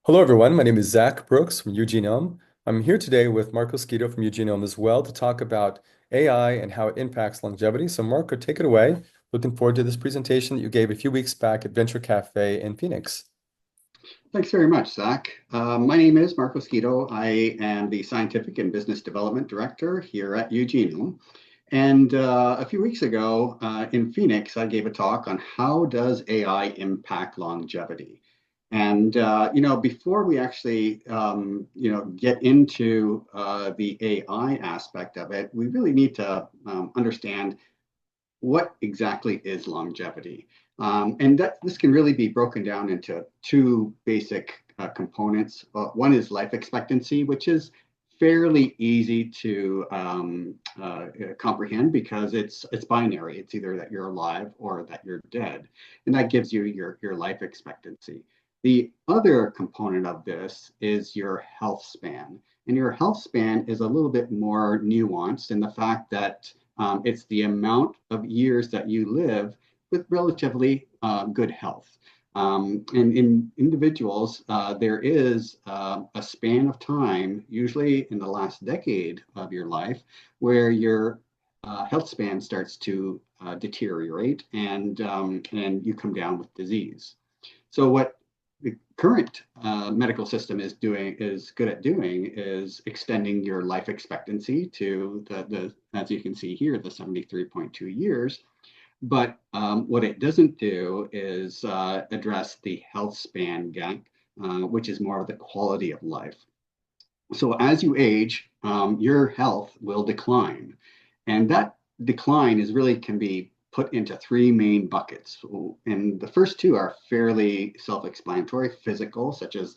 Hello, everyone. My name is Zach Brooks from UGenome. I'm here today with Marco Schito from UGenome as well to talk about AI and how it impacts longevity. So, Marco, take it away. Looking forward to this presentation that you gave a few weeks back at Venture Cafe in Phoenix. Thanks very much, Zach. My name is Marco Schito. I am the Scientific and Business Development Director here at UGenome. And a few weeks ago in Phoenix, I gave a talk on how does AI impact longevity. And before we actually get into the AI aspect of it, we really need to understand what exactly is longevity? And that this can really be broken down into two basic components. One is life expectancy, which is fairly easy to comprehend because it's binary. It's either that you're alive or that you're dead, and that gives you your life expectancy. The other component of this is your health span, and your health span is a little bit more nuanced in the fact that it's the amount of years that you live with relatively good health. And in individuals, there is a span of time, usually in the last decade of your life, where your health span starts to deteriorate and you come down with disease. So what the current medical system is good at doing is extending your life expectancy to the as you can see here, the 73.2 years. But what it doesn't do is address the health span gap, which is more of the quality of life. So as you age, your health will decline. And that decline is really can be put into three main buckets. And the first two are fairly self-explanatory, physical, such as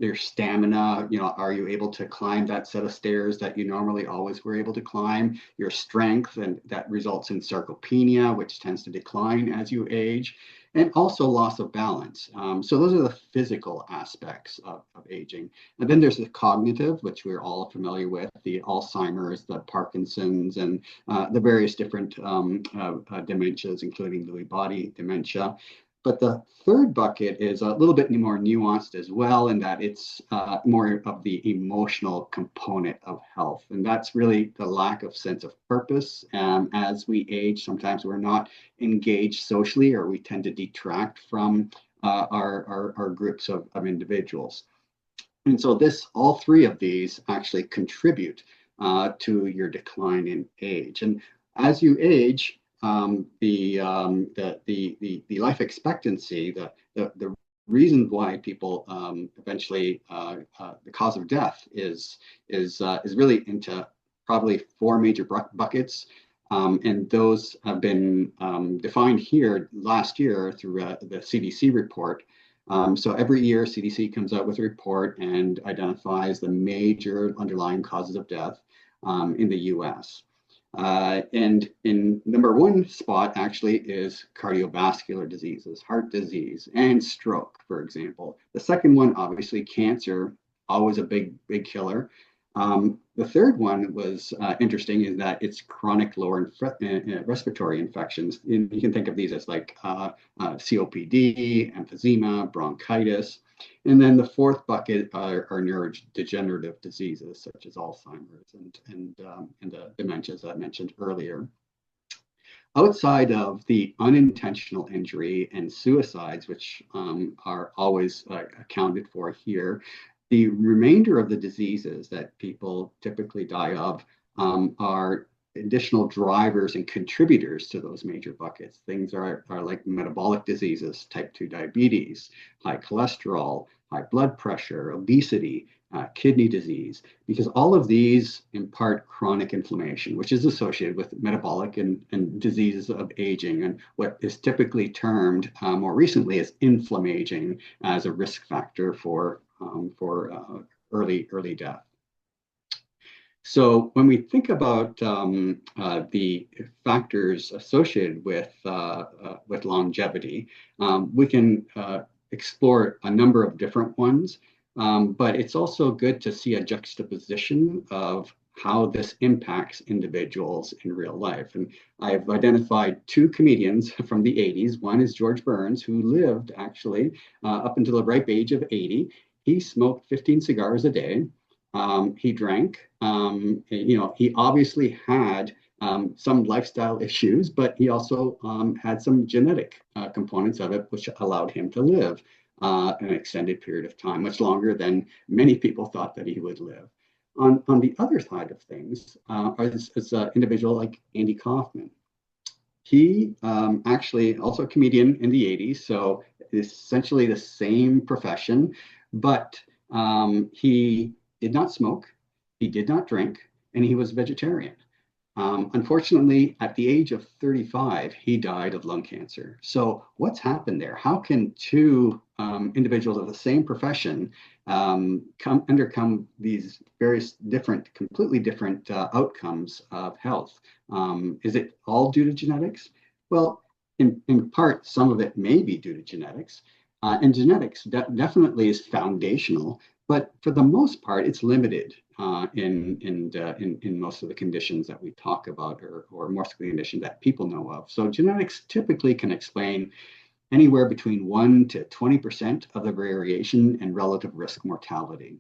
your stamina, are you able to climb that set of stairs that you normally always were able to climb? Your strength, and that results in sarcopenia, which tends to decline as you age, and also loss of balance. So those are the physical aspects of aging. And then there's the cognitive, which we're all familiar with, the Alzheimer's, the Parkinson's, and the various different dementias, including Lewy body dementia. But the third bucket is a little bit more nuanced as well, in that it's more of the emotional component of health. And that's really the lack of sense of purpose. As we age, sometimes we're not engaged socially, or we tend to detract from our groups of individuals. And so all three of these actually contribute to your decline in age. And as you age, the life expectancy, the reason why people eventually the cause of death is really into probably four major buckets. And those have been defined here last year through the CDC report. So every year, CDC comes out with a report and identifies the major underlying causes of death in the US. And in number one spot actually is cardiovascular diseases, heart disease, and stroke, for example. The second one, obviously, cancer, always a big killer. The third one was interesting, is that it's chronic lower respiratory infections. And you can think of these as like COPD, emphysema, bronchitis. And then the fourth bucket are neurodegenerative diseases such as Alzheimer's and the dementias that I mentioned earlier. Outside of the unintentional injury and suicides, which are always accounted for here, the remainder of the diseases that people typically die of are additional drivers and contributors to those major buckets. Things are like metabolic diseases, type 2 diabetes, high cholesterol, high blood pressure, obesity, kidney disease, because all of these impart chronic inflammation, which is associated with metabolic and diseases of aging, and what is typically termed more recently as inflammaging as a risk factor for early death. So when we think about the factors associated with longevity, we can explore a number of different ones, but it's also good to see a juxtaposition of how this impacts individuals in real life. And I've identified two comedians from the 80s. One is George Burns, who lived actually up until the ripe age of 80. he smoked 15 cigars a day. He drank. He obviously had some lifestyle issues, but he also had some genetic components of it, which allowed him to live an extended period of time, much longer than many people thought that he would live. On the other side of things, is an individual like Andy Kaufman. He actually also a comedian in the 80s, so essentially the same profession, but he did not smoke, he did not drink, and he was vegetarian. Unfortunately, at the age of 35, he died of lung cancer. So, what's happened there? How can two individuals of the same profession undercome these various different, completely different outcomes of health? Is it all due to genetics? Well, in part, some of it may be due to genetics. And genetics definitely is foundational, but for the most part, it's limited in most of the conditions that we talk about, or most of the conditions that people know of. So genetics typically can explain anywhere between 1 to 20% of the variation in relative risk mortality.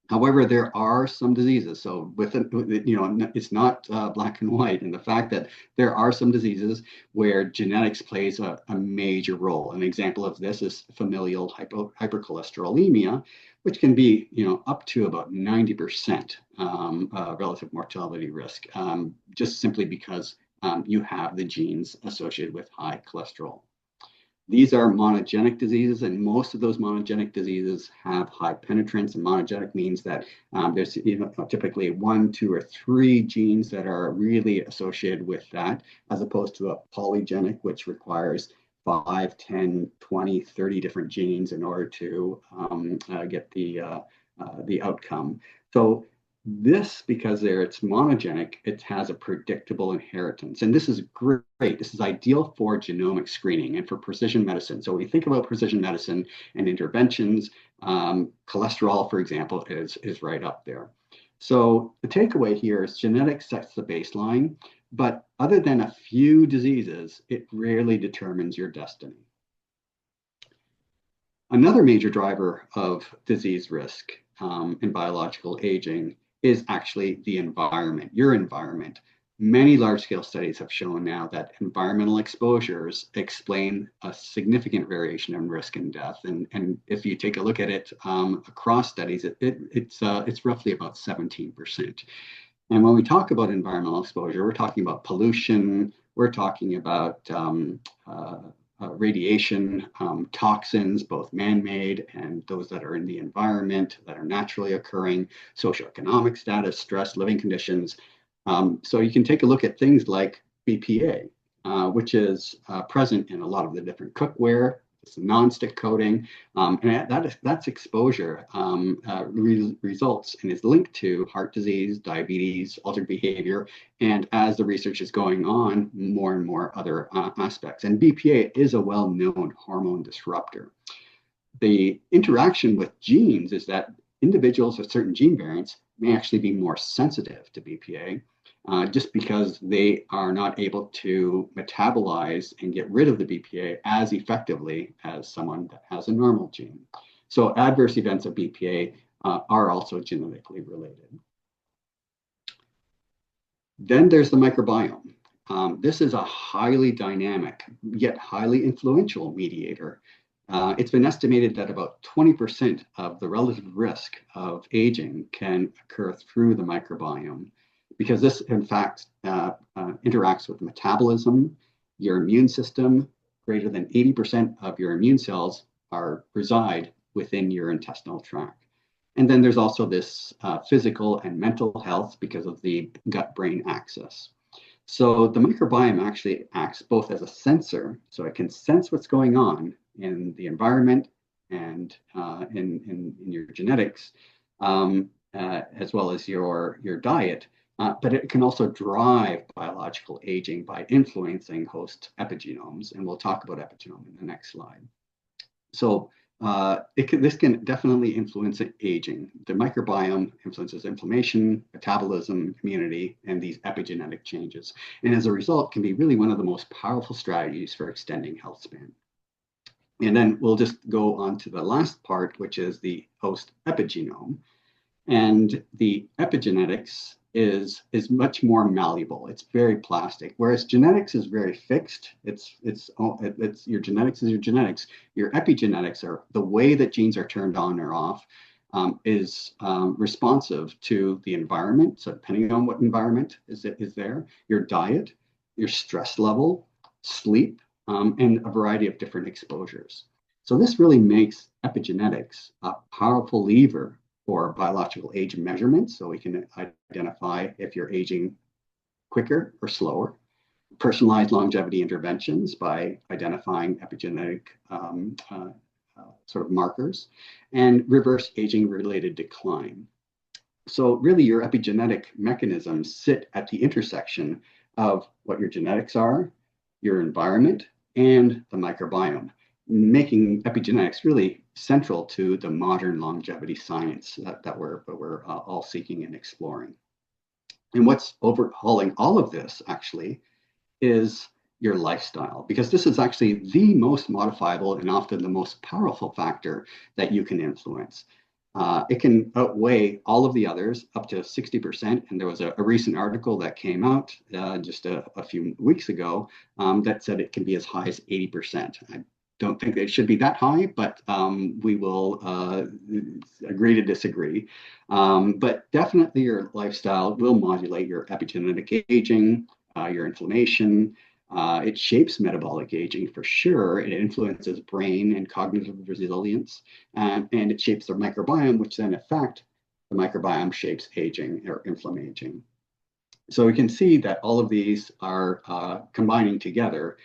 However, there are some diseases. So it's not black and white. And the fact that there are some diseases where genetics plays a major role. An example of this is familial hypercholesterolemia, which can be, up to about 90% relative mortality risk, just simply because you have the genes associated with high cholesterol. These are monogenic diseases, and most of those monogenic diseases have high penetrance. And monogenic means that there's typically 1, 2, or 3 genes that are really associated with that, as opposed to a polygenic, which requires 5, 10, 20, 30 different genes in order to get the outcome. So this, because it's monogenic, it has a predictable inheritance. And this is great. This is ideal for genomic screening and for precision medicine. So when you think about precision medicine and interventions, cholesterol, for example, is right up there. So the takeaway here is genetics sets the baseline, but other than a few diseases, it rarely determines your destiny. Another major driver of disease risk in biological aging is actually the environment, your environment. Many large-scale studies have shown now that environmental exposures explain a significant variation in risk and death. And if you take a look at it across studies, it's roughly about 17%. And when we talk about environmental exposure, we're talking about pollution, we're talking about radiation, toxins, both man-made and those that are in the environment that are naturally occurring, socioeconomic status, stress, living conditions. So you can take a look at things like BPA, which is present in a lot of the different cookware. It's a non-stick coating, and that's exposure results and is linked to heart disease, diabetes, altered behavior, and as the research is going on, more and more other aspects. And BPA is a well-known hormone disruptor. The interaction with genes is that individuals with certain gene variants may actually be more sensitive to BPA, just because they are not able to metabolize and get rid of the BPA as effectively as someone that has a normal gene. So adverse events of BPA are also genetically related. Then there's the microbiome. This is a highly dynamic, yet highly influential mediator. It's been estimated that about 20% of the relative risk of aging can occur through the microbiome, because this, in fact, interacts with metabolism, your immune system. Greater than 80% of your immune cells reside within your intestinal tract. And then there's also this physical and mental health because of the gut-brain axis. So the microbiome actually acts both as a sensor, so it can sense what's going on in the environment and in your genetics, as well as your diet. But it can also drive biological aging by influencing host epigenomes. And we'll talk about epigenome in the next slide. So this can definitely influence aging. The microbiome influences inflammation, metabolism, immunity, and these epigenetic changes. And as a result, can be really one of the most powerful strategies for extending health span. And then we'll just go on to the last part, which is the host epigenome. And the epigenetics is much more malleable. It's very plastic, whereas genetics is very fixed. It's your genetics is your genetics. Your epigenetics are the way that genes are turned on or off. Is responsive to the environment. So depending on what environment is there, your diet, your stress level, sleep, and a variety of different exposures. So this really makes epigenetics a powerful lever for biological age measurement. So we can identify if you're aging quicker or slower. Personalized longevity interventions by identifying epigenetic sort of markers, and reverse aging related decline. So really your epigenetic mechanisms sit at the intersection of what your genetics are, your environment, and the microbiome, making epigenetics really central to the modern longevity science that we're all seeking and exploring. And what's overhauling all of this actually is your lifestyle, because this is actually the most modifiable and often the most powerful factor that you can influence. It can outweigh all of the others up to 60%. And there was a recent article that came out just a few weeks ago that said it can be as high as 80%. I don't think it should be that high, but we will agree to disagree. But definitely your lifestyle will modulate your epigenetic aging, your inflammation. It shapes metabolic aging for sure. It influences brain and cognitive resilience, and it shapes the microbiome, which then, in fact, the microbiome shapes aging or inflammation. So we can see that all of these are combining together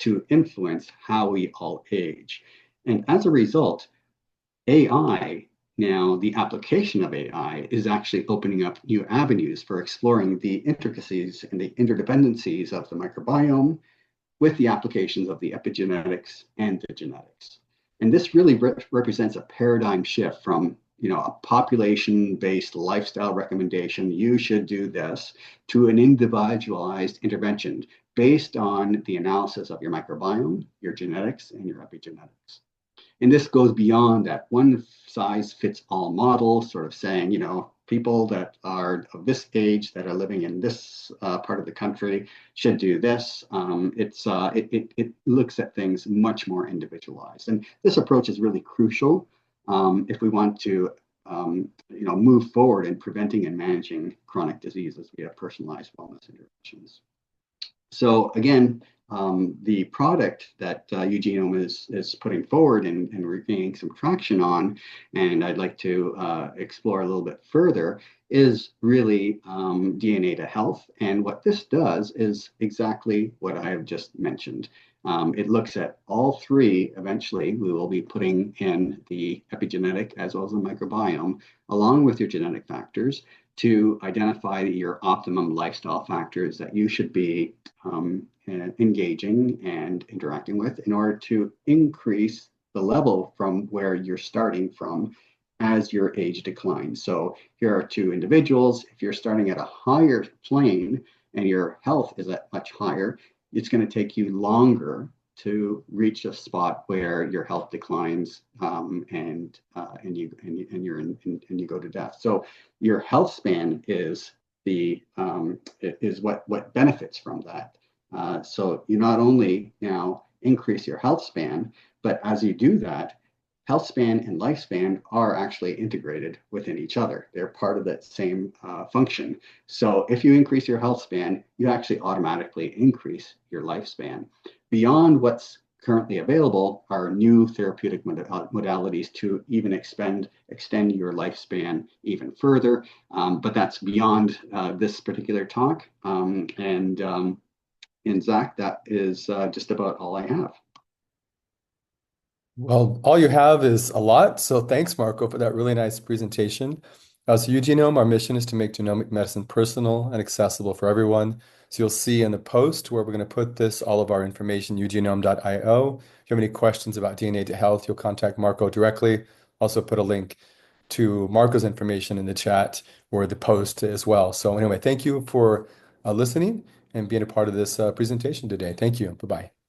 to influence how we all age. And as a result, AI, now the application of AI is actually opening up new avenues for exploring the intricacies and the interdependencies of the microbiome with the applications of the epigenetics and the genetics. And this really represents a paradigm shift from a population-based lifestyle recommendation, you should do this, to an individualized intervention based on the analysis of your microbiome, your genetics, and your epigenetics. And this goes beyond that one size fits all model, sort of saying, people that are of this age that are living in this part of the country should do this. It looks at things much more individualized. And this approach is really crucial if we want to move forward in preventing and managing chronic diseases via personalized wellness interventions. So again, the product that UGenome is putting forward and we're gaining some traction on, and I'd like to explore a little bit further, is really DNA2Health. And what this does is exactly what I have just mentioned. It looks at all three. Eventually, we will be putting in the epigenetic as well as the microbiome, along with your genetic factors, to identify your optimum lifestyle factors that you should be engaging and interacting with in order to increase the level from where you're starting from as your age declines. So here are two individuals. If you're starting at a higher plane and your health is at much higher, it's going to take you longer to reach a spot where your health declines and you go to death. So your health span is what benefits from that. So you not only now increase your health span, but as you do that, health span and lifespan are actually integrated within each other. They're part of that same function. So if you increase your health span, you actually automatically increase your lifespan. Beyond what's currently available are new therapeutic modalities to even extend your lifespan even further. But that's beyond this particular talk. And Zach, that is just about all I have. Well, all you have is a lot. So thanks, Marco, for that really nice presentation. So UGenome, our mission is to make genomic medicine personal and accessible for everyone. So you'll see in the post where we're going to put this, all of our information, ugenome.io. If you have any questions about DNA2Health, you'll contact Marco directly. Also put a link to Marco's information in the chat or the post as well. So anyway, thank you for listening and being a part of this presentation today. Thank you. Bye-bye.